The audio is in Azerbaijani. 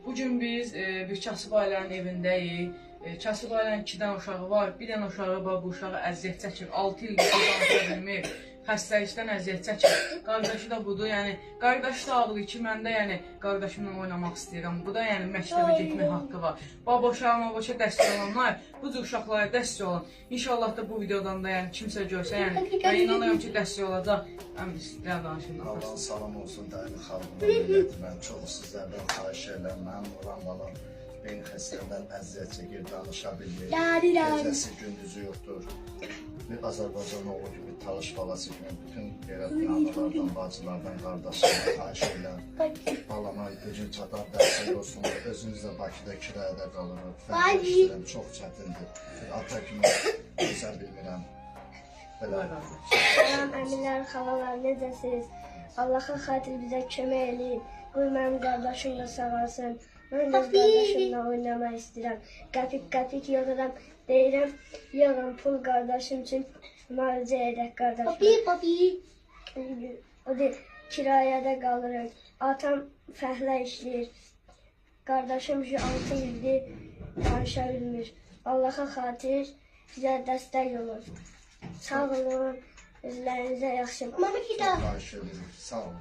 Bugün biz bir kasıb ailənin evindəyik. Kasıb ailənin 2 dənə uşağı var. Bir dənə uşağı var, bu uşağı əziyyət çəkir. 6 ildir danışa bilmir. Xəstəlikdən əziyyət çəkir. Qardaşı da budur. Yəni qardaşı da ağlayır ki, mən də yəni qardaşımla oynamaq istəyirəm. Bu da yəni məktəbə getmək haqqı var. Baboşa, maboşa dəstək olanlar, bu cür uşaqlara dəstək olun. İnşallah da bu videodan da yəni kimsə görsə, yəni mən inanıram ki, dəstək olacaq. Mən sizlərlə danışım. Allah salam olsun dəyərli xalqım. Mən çox sizlərdən xahiş edirəm. Mənim Uran balam beyin xəstədən əziyyət çəkir, danışa bilir. Gecəsi gündüzü yoxdur. Bir Azərbaycan oğlu gibi, talış balası kimi bütün belə analardan, bacılardan, qardaşlardan xahiş edirəm. Balama gücün çatar, dəstək olsun. Özünüz də Bakıda kirayədə qalırıq. Fərq işləyirəm, çox çətindir. Bir ata kimi bizə bilmirəm. Salam əminlər, xalalar, necəsiniz? Allah'a xatir bizə kömək eləyin. Qoy mənim qardaşımla sağalsın. Mən öz qardaşımla oynamaq istəyirəm. Qəpik yığıram, deyirəm, yığın pul qardaşım üçün müalicə edək qardaşım. O da kirayədə qalırıq. Atam fəhlə işləyir. Qardaşım şu 6 ildir danışa bilmir. Allah'a xatir bizə dəstək olun. Sağ olun, özlərinize yaxşı. Xahiş edirik, sağ olun.